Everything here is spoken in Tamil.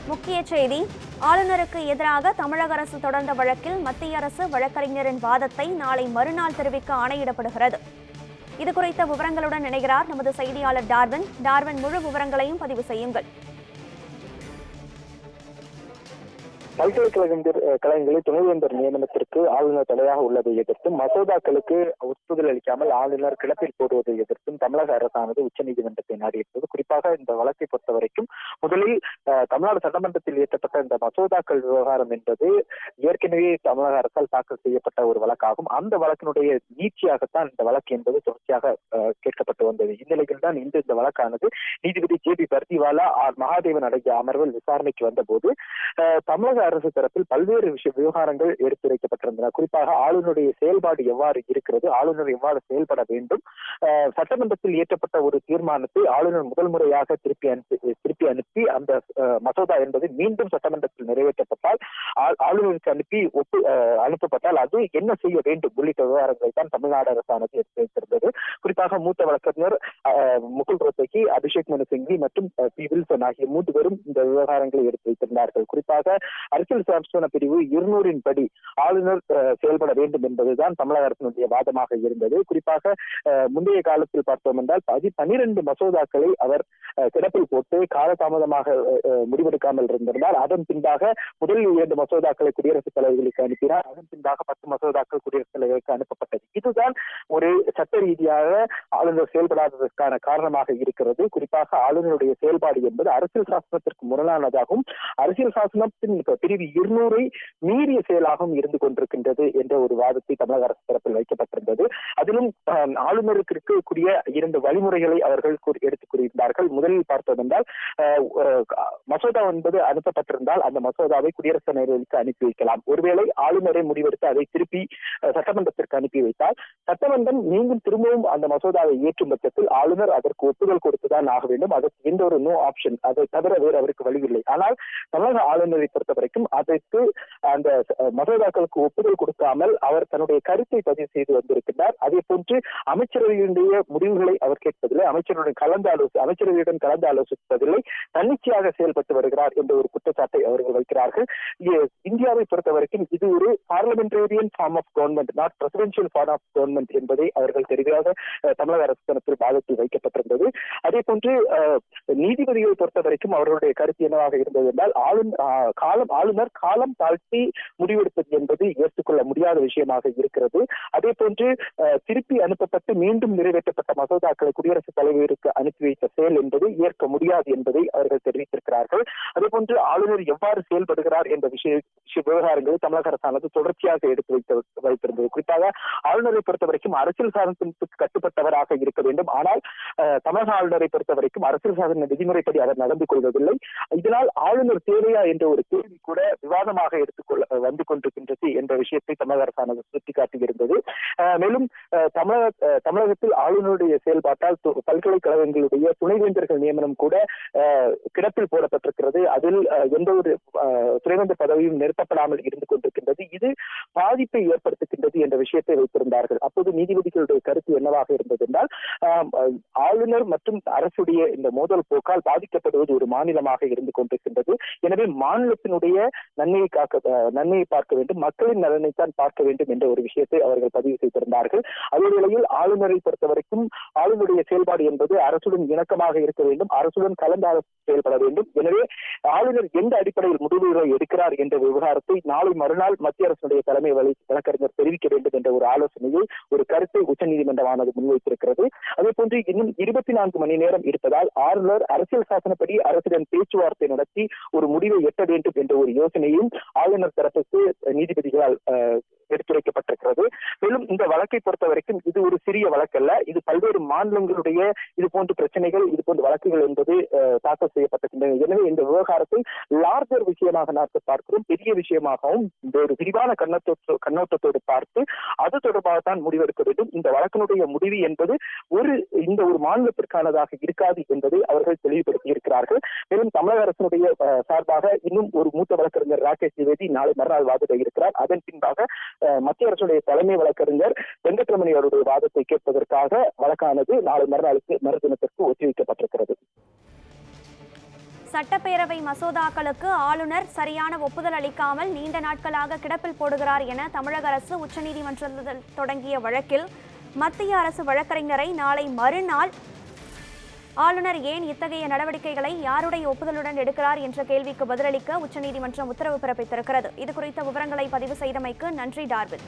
முக்கிய செய்தி. ஆளுநருக்கு எதிராக தமிழக அரசு தொடர்ந்த வழக்கில் மத்திய அரசு வழக்கறிஞரின் வாதத்தை நாளை மறுநாள் தெரிவிக்க ஆணையிடப்படுகிறது. இதுகுறித்த விவரங்களுடன் இணைகிறார் நமது செய்தியாளர் டார்வின். டார்வின், முழு விவரங்களையும் பதிவு செய்யுங்கள். பல்கலைக்கழகங்களில் துணைவேந்தர் நியமனத்திற்கு ஆளுநர் தடையாக உள்ளதை எதிர்த்தும் மசோதாக்களுக்கு ஒப்புதல் அளிக்காமல் ஆளுநர் கிளப்பில் போடுவதை எதிர்த்தும் தமிழக அரசானது உச்சநீதிமன்றத்தை நாடியிருந்தது. குறிப்பாக இந்த வழக்கை பொறுத்தவரைக்கும் முதலில் தமிழ்நாடு சட்டமன்றத்தில் இயற்றப்பட்ட இந்த மசோதாக்கள் விவகாரம் என்பது ஏற்கனவே தமிழக அரசால் தாக்கல் செய்யப்பட்ட ஒரு வழக்காகும். அந்த வழக்கினுடைய நீட்சியாகத்தான் இந்த வழக்கு என்பது தொடர்ச்சியாக கேட்கப்பட்டு வந்தது. இந்நிலையில் தான் இந்த வழக்கானது நீதிபதி ஜே.பி. பர்திவாலா மகாதேவன் அடங்கிய அமர்வில் விசாரணைக்கு வந்தபோது தமிழக அரசு தரப்பில் பல்வேறு விவகாரங்கள் எடுத்துரைக்கப்பட்டிருந்தன. குறிப்பாக ஆளுநருடைய செயல்பாடு எவ்வாறு இருக்கிறது, ஆளுநர் எவ்வாறு செயல்பட வேண்டும், சட்டமன்றத்தில் இயற்றப்பட்ட ஒரு தீர்மானத்தை ஆளுநர் முதல் முறையாக திருப்பி அனுப்பி அந்த மசோதா என்பது மீண்டும் சட்டமன்றத்தில் நிறைவேற்றப்பட்டால் ஆளுநருக்கு அனுப்பப்பட்டால் அது என்ன செய்ய வேண்டும் உள்ளிட்ட விவகாரங்களை தான் தமிழ்நாடு அரசானது எடுத்து வைத்திருந்தது. குறிப்பாக மூத்த வழக்கறிஞர் முகுல் ரோத்தகி, அபிஷேக் மனு சிங்வி மற்றும் பி. வில்சன் ஆகிய 3 பேரும் இந்த விவகாரங்களை எடுத்து வைத்திருந்தார்கள். குறிப்பாக அரசியல் சாசன பிரிவு 200 படி ஆளுநர் செயல்பட வேண்டும் என்பதுதான் தமிழக அரசினுடைய வாதமாக இருந்தது. குறிப்பாக முந்தைய காலத்தில் பார்த்தோம் என்றால் 12 மசோதாக்களை அவர் கிடப்பில் போட்டு காலதாமதமாக முடிவெடுக்காமல் இருந்திருந்தால் அதன் பின்பாக முதல் 2 மசோதாக்களை குடியரசுத் தலைவர்களுக்கு அனுப்பினார். அதன் பின்பாக 10 மசோதாக்கள் குடியரசுத் தலைவருக்கு அனுப்பப்பட்டது. இதுதான் ஒரு சட்ட ரீதியாக ஆளுநர் செயல்படாததற்கான காரணமாக இருக்கிறது. குறிப்பாக ஆளுநருடைய செயல்பாடு என்பது அரசியல் சாசனத்திற்கு முரணானதாகவும் அரசியல் சாசனத்தின் பிரிவு 200 மீறிய செயலாகவும் இருந்து கொண்டிருக்கின்றது என்ற ஒரு வாதத்தை தமிழக அரசு தரப்பில் வைக்கப்பட்டிருந்தது. அதிலும் ஆளுநருக்கு இருக்கக்கூடிய 2 வழிமுறைகளை அவர்கள் எடுத்துக் கூறியிருந்தார்கள். முதலில் பார்த்தோம் என்றால் மசோதா என்பது அனுப்பப்பட்டிருந்தால் அந்த மசோதாவை குடியரசுத் தலைவருக்கு அனுப்பி வைக்கலாம். ஒருவேளை ஆளுநரை முடிவெடுத்து அதை திருப்பி சட்டமன்றத்திற்கு அனுப்பி வைத்தால் சட்டமன்றம் மீண்டும் திரும்பவும் அந்த மசோதாவை இயற்றும் பட்சத்தில் ஆளுநர் அதற்கு ஒப்புதல் கொடுத்துதான் ஆக வேண்டும். அதற்கு எந்த ஒரு நோ ஆப்ஷன், அதை தவிர வேறு அவருக்கு வழியில்லை. ஆனால் தமிழக ஆளுநரை பொறுத்தவரைக்கும் அதற்கு அந்த மசோதாக்களுக்கு ஒப்புதல் கொடுக்காமல் அவர் தன்னுடைய கருத்தை பதிவு செய்து வந்திருக்கிறார். அதே போன்று அமைச்சரவையினுடைய முடிவுகளை அவர் கேட்பதில்லை, அமைச்சரவையுடன் கலந்து ஆலோசிப்பதில்லை, தன்னிச்சையாக செயல்பட்டு வருகிறார் என்ற ஒரு குற்றச்சாட்டை அவர்கள் வைக்கிறார்கள். இந்தியாவை பொறுத்தவரைக்கும் இது ஒரு parliamentarian form of government, not presidential form of government என்பதை அவர்கள் தெளிவாக தமிழக அரசு தரப்பில் வாதத்தில் வைக்கப்பட்டிருந்தது. அதே போன்று நீதிபதிகளை பொறுத்தவரைக்கும் அவர்களுடைய கருத்து என்னவாக இருந்தது என்றால் ஆளுநர் காலம் தாழ்த்தி முடிவெடுப்பது என்பது ஏற்றுக்கொள்ள முடியாத விஷயமாக இருக்கிறது. அதே போன்று திருப்பி அனுப்பப்பட்டு மீண்டும் நிறைவேற்றப்பட்ட மசோதாக்களை குடியரசுத் தலைவருக்கு அனுப்பி வைத்த செயல் என்பது ஏற்க முடியாது என்பதை அவர்கள் தெரிவித்திருக்கிறார்கள். அதே போன்று ஆளுநர் எவ்வாறு செயல்படுகிறார் என்ற விவகாரங்களை தமிழக அரசானது தொடர்ச்சியாக எடுத்து வைத்திருந்தது. குறிப்பாக ஆளுநரை பொறுத்தவரைக்கும் அரசியல் சாசனத்துக்கு கட்டுப்பட்டவராக இருக்க வேண்டும். ஆனால் தமிழக ஆளுநரை பொறுத்தவரைக்கும் அரசியல் சாசன விதிமுறைப்படி அவர் நடந்து கொள்வதில்லை. இதனால் ஆளுநர் தேவையா என்ற ஒரு கேள்வி கூட விவாதமாக வந்து கொண்டிருக்கின்றது என்ற விஷயத்தை தமிழக அரசானது சுட்டிக்காட்டியிருந்தது. மேலும் தமிழகத்தில் ஆளுநருடைய செயல்பாட்டால் பல்கலைக்கழகங்களுடைய துணைவேந்தர்கள் நியமனம் கூட கிடப்பில் போடப்பட்டிருக்கிறது. அதில் எந்த ஒரு துணைவேந்தர் பதவியும் நிறுத்தப்படாமல் இருந்து கொண்டிருக்கின்றது. இது பாதிப்பை ஏற்படுத்துகின்றது என்ற விஷயத்தை வைத்திருந்தார்கள். அப்போது நீதிபதிகளுடைய கருத்து என்னவாக இருந்தது என்றால் ஆளுநர் மற்றும் அரசுடைய இந்த மோதல் போக்கால் பாதிக்கப்படுவது ஒரு மாநிலமாக இருந்து கொண்டிருக்கின்றது. எனவே மாநிலத்தினுடைய நன்மையை பார்க்க வேண்டும், மக்களின் நலனைத்தான் பார்க்க வேண்டும் என்ற ஒரு விஷயத்தை அவர்கள் பதிவு செய்திருந்தார்கள். அதே வேளையில் ஆளுநரை பொறுத்தவரைக்கும் ஆளுநருடைய செயல்பாடு என்பது அரசுடன் இணக்கமாக இருக்க வேண்டும், அரசுடன் கலந்து செயல்பட வேண்டும். எனவே ஆளுநர் எந்த அடிப்படையில் முடிவுகளை எடுக்கிறார் என்ற விவகாரத்தை நாளை மறுநாள் மத்திய அரசுடைய தலைமை வழக்கறிஞர் தெரிவிக்க வேண்டும் என்ற ஒரு ஆலோசனையை, ஒரு கருத்தை உச்சநீதிமன்றமானது முன்வைத்திருக்கிறது. அதே போன்று இன்னும் 24 மணி நேரம் இருப்பதால் ஆளுநர் அரசியல் சாசனப்படி அரசுடன் பேச்சுவார்த்தை நடத்தி ஒரு முடிவை எட்ட வேண்டும் என்ற ஒரு யோசனையும் ஆளுநர் தரப்புக்கு நீதிபதிகளால் எடுத்துரைக்கப்பட்டிருக்கிறது. மேலும் இந்த வழக்கை பொறுத்த வரைக்கும் இது ஒரு சிறிய வழக்கல்ல, இது பல்வேறு மாநிலங்களுடைய இது போன்ற பிரச்சனைகள், இது போன்ற வழக்குகள் என்பது தாக்கல் செய்யப்பட்டிருக்கின்றன. எனவே இந்த விவகாரத்தை லார்ஜர் விஷயமாக நாம் பார்க்கிறோம், பெரிய விஷயமாகவும் இந்த ஒரு விரிவான கண்ணோட்டத்தோடு பார்த்து அது தொடர்பாகத்தான் முடிவெடுக்க வேண்டும். இந்த வழக்கினுடைய முடிவு என்பது இந்த ஒரு மாநிலத்திற்கானதாக இருக்காது என்பதை அவர்கள் தெளிவுபடுத்தி இருக்கிறார்கள். மேலும் தமிழக அரசினுடைய சார்பாக இன்னும் ஒரு மூத்த வழக்கறிஞர் ராகேஷ் திவேதி நாளை மறுநாள் வாதிட இருக்கிறார். அதன் பின்பாக மத்திய அரசுடைய தலைமை வழக்கறிஞர் வெங்கட்ரமணி அவருடைய வாதத்தை கேட்பதற்காக வழக்கானது நாளை மறுதினத்திற்கு ஒத்திவைக்கப்பட்டிருக்கிறது. சட்டப்பேரவை மசோதாக்களுக்கு ஆளுநர் சரியான ஒப்புதல் அளிக்காமல் நீண்ட நாட்களாக கிடப்பில் போடுகிறார் என தமிழக அரசு உச்சநீதிமன்றத்தில் தொடங்கிய வழக்கில் மத்திய அரசு வழக்கறிஞரை நாளை மறுநாள் ஆளுநர் ஏன் இத்தகைய நடவடிக்கைகளை யாருடைய ஒப்புதலுடன் எடுக்கிறார் என்ற கேள்விக்கு பதிலளிக்க உச்சநீதிமன்றம் உத்தரவு பிறப்பித்திருக்கிறது. இது குறித்த விவரங்களை பதிவு செய்தமைக்கு நன்றி டார்வின்.